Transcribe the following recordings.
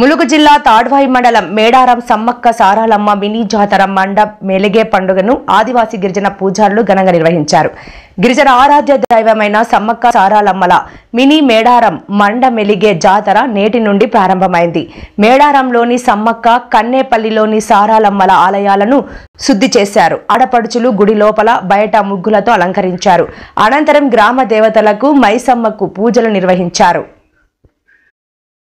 ములుగు జిల్లా తాడ్వాయి మండలం మేడారం సమ్మక్క సారాలమ్మ మినీ జాతర మండ మెలిగే పండుగను ఆదివాసీ గిరిజన పూజారులు ఘనంగా నిర్వహించారు. గిరిజన ఆరాధ్య దైవమైన సమ్మక్క సారాలమ్మల మినీ మేడారం మండ మెలిగే జాతర నేటి నుండి ప్రారంభమైంది. మేడారంలోని సమ్మక్క, కన్నేపల్లిలోని సారాలమ్మల ఆలయాలను శుద్ధి చేశారు. ఆడపడుచులు గుడి లోపల బయట ముగ్గులతో అలంకరించారు. అనంతరం గ్రామ దేవతలకు మైసమ్మకు పూజలు నిర్వహించారు.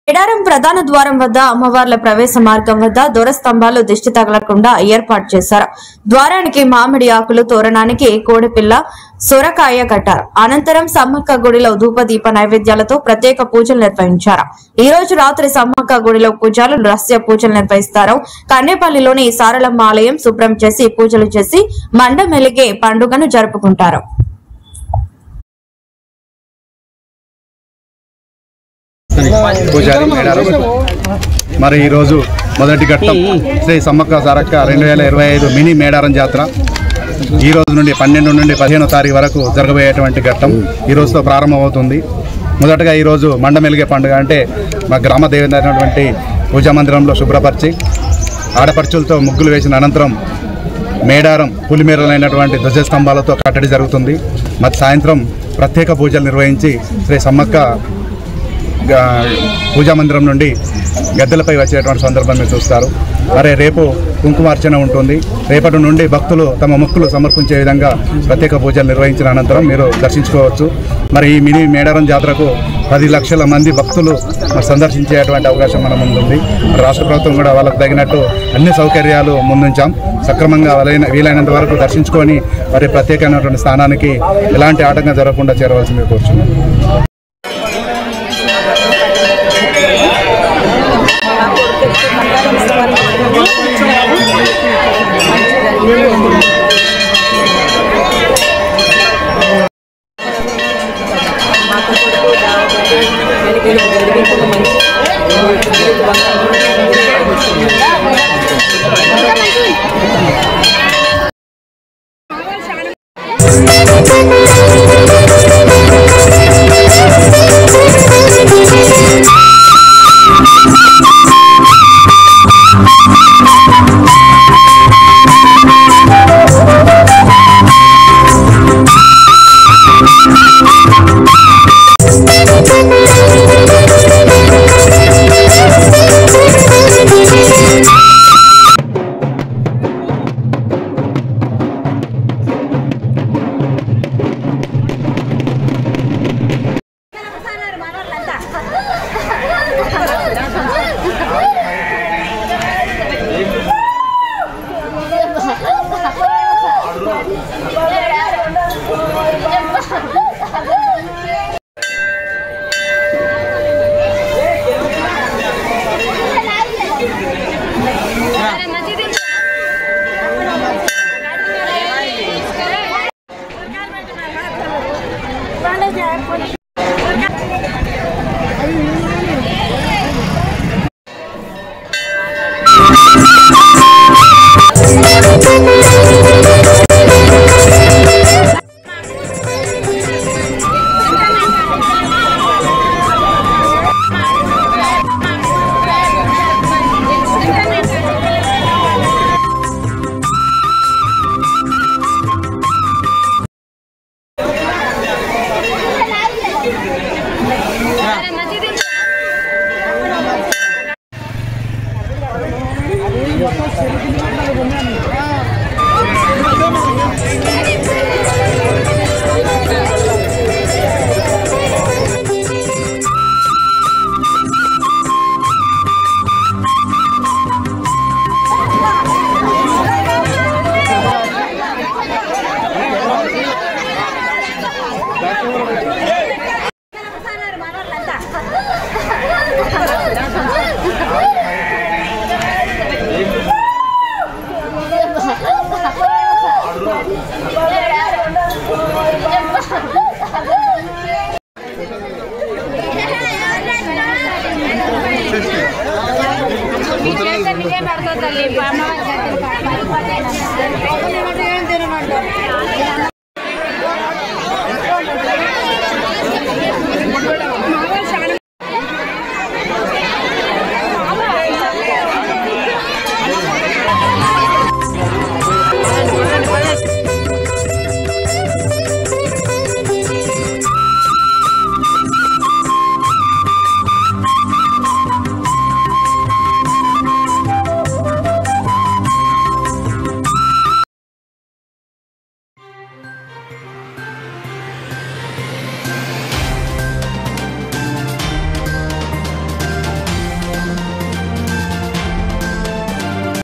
మేడారం ప్రధాన ద్వారం వద్ద అమ్మవార్ల ప్రవేశ మార్గం వద్ద దొరస్తంభాలు దిష్టి తగలకుండా ఏర్పాటు చేశారు. ద్వారానికి మామిడి ఆకులు, తోరణానికి కోడిపిల్ల, సొరకాయ కట్టారు. అనంతరం సమ్మక్క గుడిలో ధూపదీప నైవేద్యాలతో ప్రత్యేక పూజలు నిర్వహించారు. ఈ రోజు రాత్రి సమ్మక్క గుడిలో పూజలు, రహస్య పూజలు నిర్వహిస్తారు. కన్నేపల్లిలోని సారలమ్మ ఆలయం శుభ్రం చేసి పూజలు చేసి మండ మెలిగే పండుగను జరుపుకుంటారు. పూజారి మేడారం మరి ఈరోజు మొదటి ఘట్టం శ్రీ సమ్మక్క సారక్క 2025 మినీ మేడారం జాతర ఈ రోజు నుండి 12 నుండి 15వ తారీఖు వరకు జరగబోయేటువంటి ఘట్టం ఈ రోజుతో ప్రారంభమవుతుంది. మొదటగా ఈరోజు మండ మెలిగే పండుగ అంటే మా గ్రామ దేవత అయినటువంటి పూజా మందిరంలో శుభ్రపరిచి ఆడపడుచులతో ముగ్గులు వేసిన అనంతరం మేడారం పులిమేరలైనటువంటి ధ్వజస్తంభాలతో కట్టడి జరుగుతుంది. మరి సాయంత్రం ప్రత్యేక పూజలు నిర్వహించి శ్రీ సమ్మక్క పూజా మందిరం నుండి గద్దెలపై వచ్చేటువంటి సందర్భం మీరు చూస్తారు. మరి రేపు కుంకుమార్చన ఉంటుంది. రేపటి నుండి భక్తులు తమ మొక్కులు సమర్పించే విధంగా ప్రత్యేక పూజలు నిర్వహించిన అనంతరం మీరు దర్శించుకోవచ్చు. మరి ఈ మినీ మేడారం జాతరకు 10 లక్షల మంది భక్తులు సందర్శించేటువంటి అవకాశం మన ముందుంది. రాష్ట్ర ప్రభుత్వం కూడా వాళ్ళకు తగినట్టు అన్ని సౌకర్యాలు ముందుంచాం. సక్రమంగా వీలైనంత వరకు దర్శించుకొని మరి ప్రత్యేకమైనటువంటి స్థానానికి ఎలాంటి ఆటంకం జరగకుండా చేరవలసింది కోరుచున్నాం. Gracias.